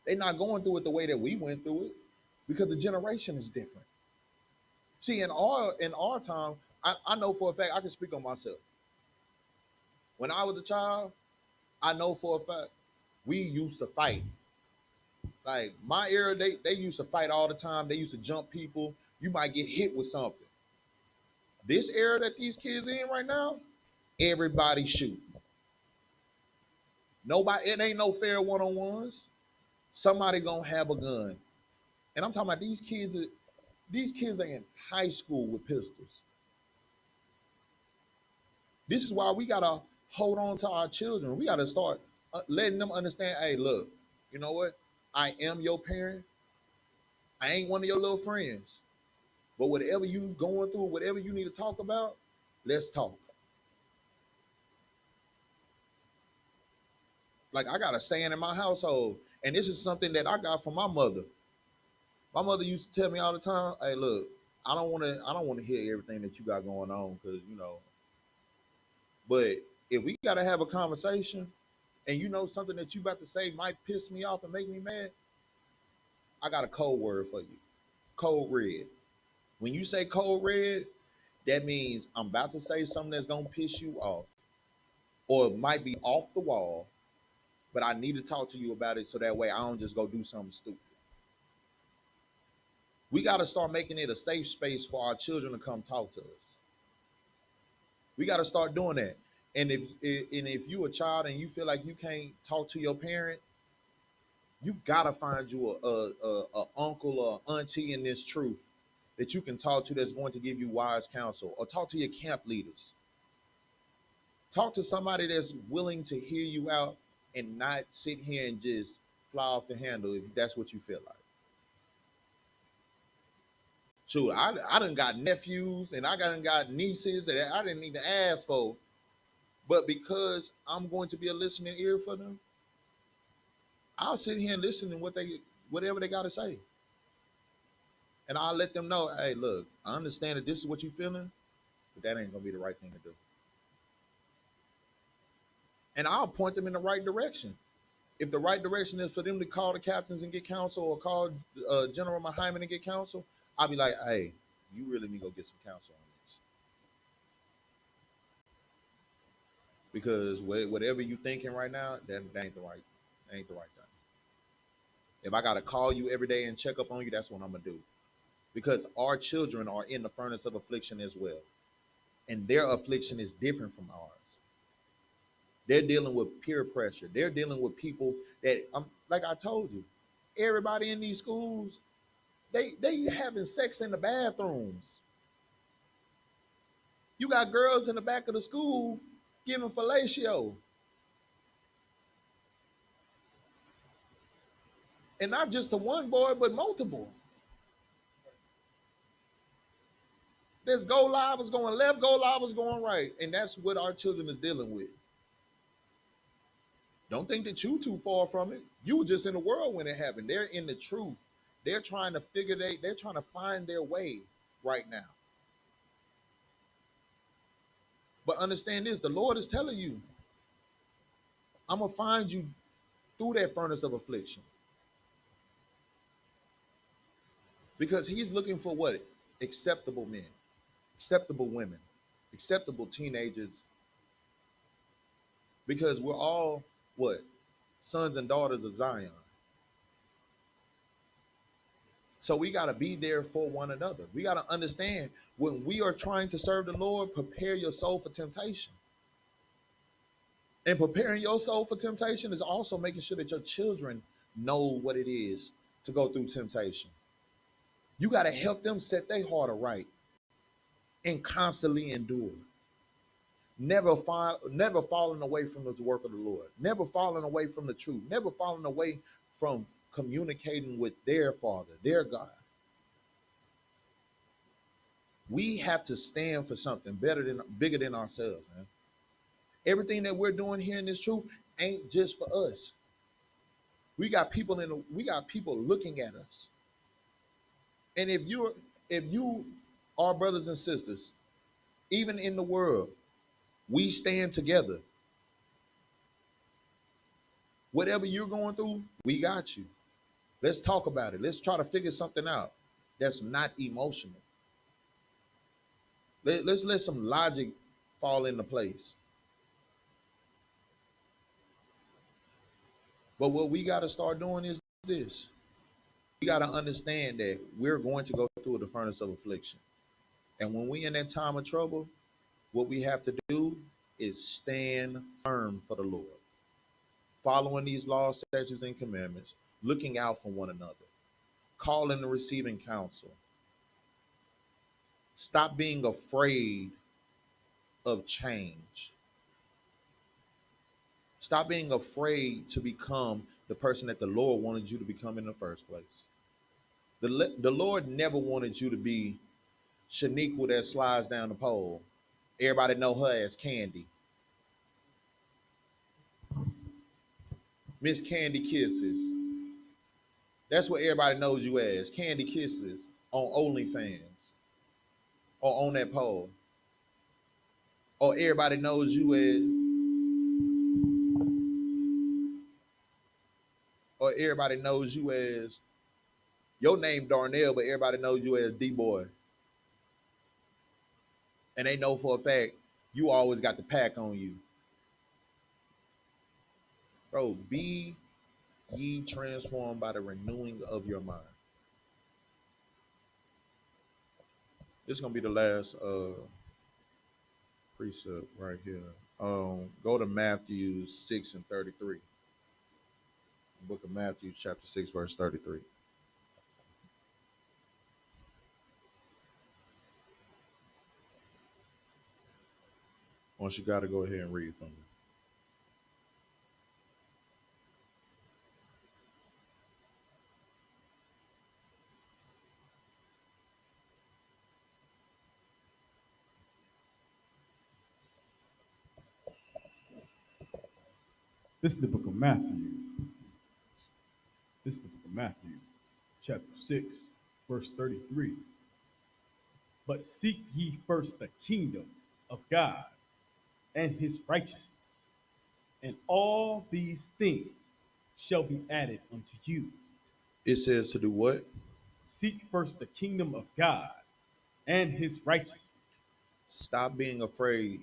They're not going through it the way that we went through it because the generation is different. See, in our time, I know for a fact, I can speak on myself. When I was a child, I know for a fact we used to fight. Like my era, they used to fight all the time. They used to jump people. You might get hit with something. This era that these kids in right now, everybody shoot. Nobody, it ain't no fair one-on-ones. Somebody gonna have a gun. And I'm talking about these kids. These kids are in high school with pistols. This is why we gotta hold on to our children. We gotta start letting them understand. Hey, look, you know what? I am your parent. I ain't one of your little friends. But whatever you going through, whatever you need to talk about, let's talk. Like I got a saying in my household, and this is something that I got from my mother. My mother used to tell me all the time, "Hey, look, I don't want to hear everything that you got going on, because you know. But if we got to have a conversation, and you know something that you about to say might piss me off and make me mad, I got a code word for you. Code red. When you say code red, that means I'm about to say something that's gonna piss you off, or it might be off the wall, but I need to talk to you about it so that way I don't just go do something stupid. We got to start making it a safe space for our children to come talk to us. We got to start doing that. And if you a child and you feel like you can't talk to your parent, you gotta find you a uncle or auntie in this truth that you can talk to that's going to give you wise counsel, or talk to your camp leaders. Talk to somebody that's willing to hear you out and not sit here and just fly off the handle if that's what you feel like. Sure, I done got nephews and I got nieces that I didn't even ask for, but because I'm going to be a listening ear for them, I'll sit here and listen to whatever they got to say, and I'll let them know, hey, look, I understand that this is what you're feeling, but that ain't gonna be the right thing to do, and I'll point them in the right direction. If the right direction is for them to call the captains and get counsel, or call General Hyman and get counsel, I'll be like, hey, you really need to go get some counsel on this, because whatever you thinking right now, that ain't the right thing. If I gotta call you every day and check up on you, that's what I'm gonna do. Because our children are in the furnace of affliction as well, and their affliction is different from ours. They're dealing with peer pressure. They're dealing with people that, like I told you, everybody in these schools, they having sex in the bathrooms. You got girls in the back of the school giving fellatio, and not just to one boy, but multiple. There's go live is going left, go live is going right, and that's what our children is dealing with. Don't think that you too far from it. You were just in the world when it happened. They're in the truth. They're trying to they're trying to find their way right now. But understand this, the Lord is telling you, I'm gonna find you through that furnace of affliction. Because he's looking for what? Acceptable men, acceptable women, acceptable teenagers. Because we're all what? Sons and daughters of Zion. So we got to be there for one another. We got to understand, when we are trying to serve the Lord, prepare your soul for temptation. And preparing your soul for temptation is also making sure that your children know what it is to go through temptation. You got to help them set their heart aright and constantly endure. Never falling away from the work of the Lord. Never falling away from the truth. Never falling away from communicating with their Father, their God. We have to stand for something bigger than ourselves, man. Everything that we're doing here in this truth ain't just for us. We got people looking at us. And if you are brothers and sisters, even in the world, we stand together. Whatever you're going through, we got you. Let's talk about it. Let's try to figure something out that's not emotional. Let's let some logic fall into place. But what we got to start doing is this. We got to understand that we're going to go through the furnace of affliction. And when we in that time of trouble, what we have to do is stand firm for the Lord, following these laws, statutes, and commandments, looking out for one another, calling and receiving counsel. Stop being afraid of change. Stop being afraid to become the person that the Lord wanted you to become in the first place. The Lord never wanted you to be Shaniqua that slides down the pole. Everybody know her as Candy. Miss Candy Kisses. That's what everybody knows you as. Candy Kisses on OnlyFans or on that pole. Or everybody knows you as, or everybody knows you as your name Darnell, but everybody knows you as D-Boy. And they know for a fact you always got the pack on you. Bro, be ye transformed by the renewing of your mind. This is gonna be the last precept right here. Go to Matthew 6 and 33. Book of Matthew, chapter 6, verse 33. Once you got to go ahead and read from me. This is the book of Matthew. This is the book of Matthew, chapter 6, verse 33. But seek ye first the kingdom of God and his righteousness, and all these things shall be added unto you. It says to do what? Seek first the kingdom of God and his righteousness. Stop being afraid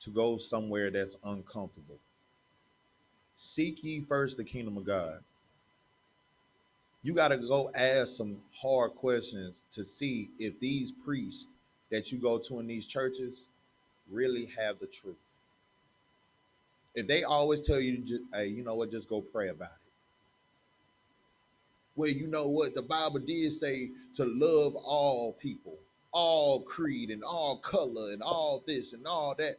to go somewhere that's uncomfortable. Seek ye first the kingdom of God. You got to go ask some hard questions to see if these priests that you go to in these churches really have the truth. If they always tell you, hey, you know what, just go pray about it. Well, you know what, the Bible did say to love all people, all creed and all color and all this and all that.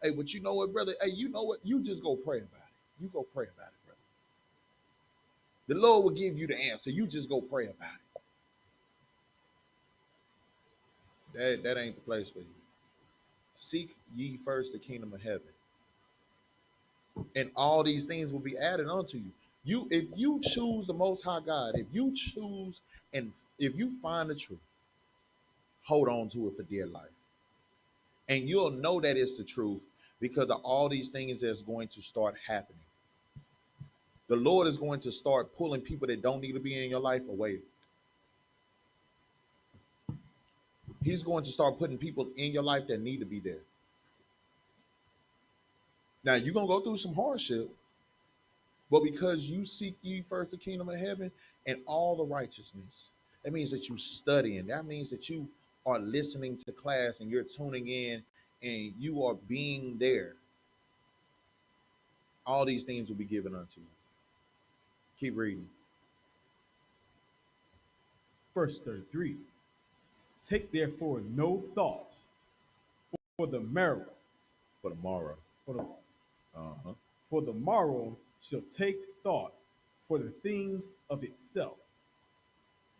Hey, but you know what, brother? Hey, you know what? You just go pray about it. You go pray about it, brother. The Lord will give you the answer. You just go pray about it. That ain't the place for you. Seek ye first the kingdom of heaven, and all these things will be added unto you. If you choose the Most High God, if you choose and if you find the truth, hold on to it for dear life, and you'll know that it's the truth because of all these things that's going to start happening. The Lord is going to start pulling people that don't need to be in your life away. He's going to start putting people in your life that need to be there. Now, you're going to go through some hardship, but because you seek ye first the kingdom of heaven and all the righteousness, that means that you're studying. That means that you are listening to class and you're tuning in and you are being there. All these things will be given unto you. Keep reading. Verse 33. Take therefore no thought for the morrow. For tomorrow. For the, Uh-huh. for the morrow shall take thought for the things of itself.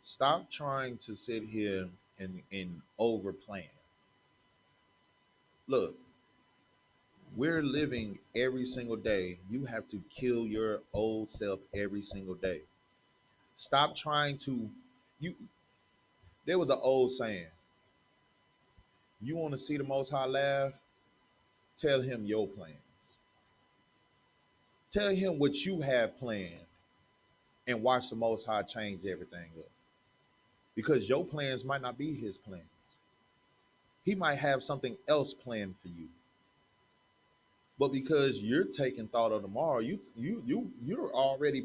Stop trying to sit here and over plan. Look, we're living every single day. You have to kill your old self every single day. Stop trying to you there was an old saying, you want to see the most high laugh, tell him your plans. Tell him what you have planned and watch the most high change everything up. Because your plans might not be his plans. He might have something else planned for you. But because you're taking thought of tomorrow, you're already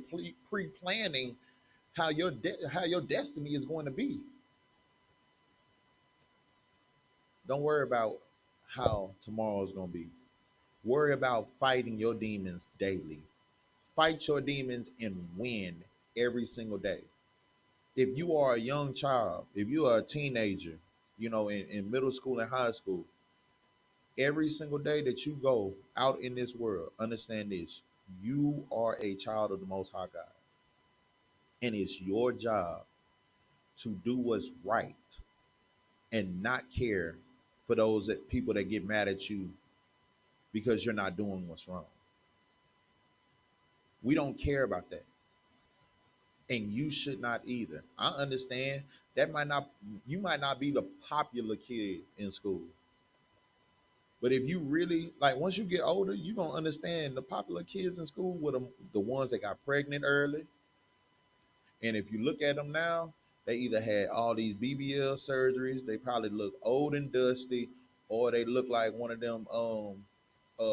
pre-planning how your destiny is going to be. Don't worry about how tomorrow is going to be. Worry about fighting your demons daily. Fight your demons and win every single day. If you are a young child, if you are a teenager, in middle school and high school, every single day that you go out in this world, understand this: you are a child of the Most High God, and it's your job to do what's right and not care for people that get mad at you because you're not doing what's wrong. We don't care about that, and you should not either. I understand that you might not be the popular kid in school. But if you really like, once you get older, you're gonna understand the popular kids in school were the ones that got pregnant early. And if you look at them now, they either had all these BBL surgeries, they probably look old and dusty, or they look like one of them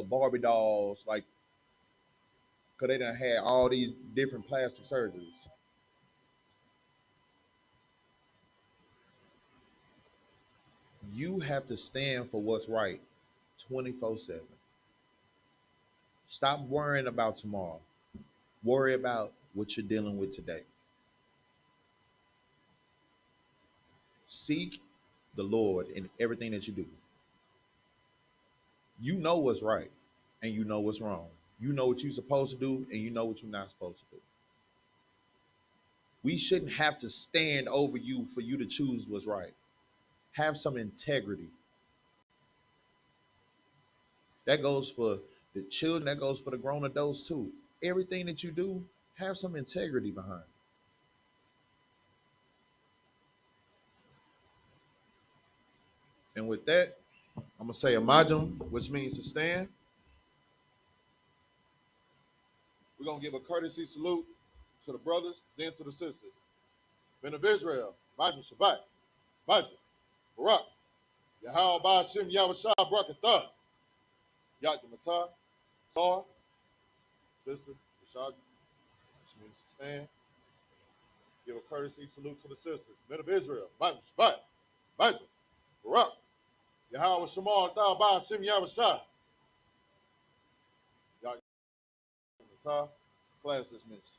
Barbie dolls, like because they done had all these different plastic surgeries. You have to stand for what's right 24/7. Stop worrying about tomorrow. Worry about what you're dealing with today. Seek the Lord in everything that you do. You know what's right and you know what's wrong. You know what you're supposed to do and you know what you're not supposed to do. We shouldn't have to stand over you for you to choose what's right. Have some integrity. That goes for the children, that goes for the grown adults too. Everything that you do, have some integrity behind it. And with that, I'm gonna say Amajum, which means to stand. We're gonna give a courtesy salute to the brothers, then to the sisters. Men of Israel, Majum Shabbat, Majum, Barak, Yahal Bashim Yahweh Brakatah, Yakimatah, Sar, Sister, Rashad, which means to stand. Give a courtesy salute to the sisters. Men of Israel, Majum Shabbat, Majum, Barak, Yahweh Shamar, Thal Bashim Yahweh Yakimatah, class dismissed.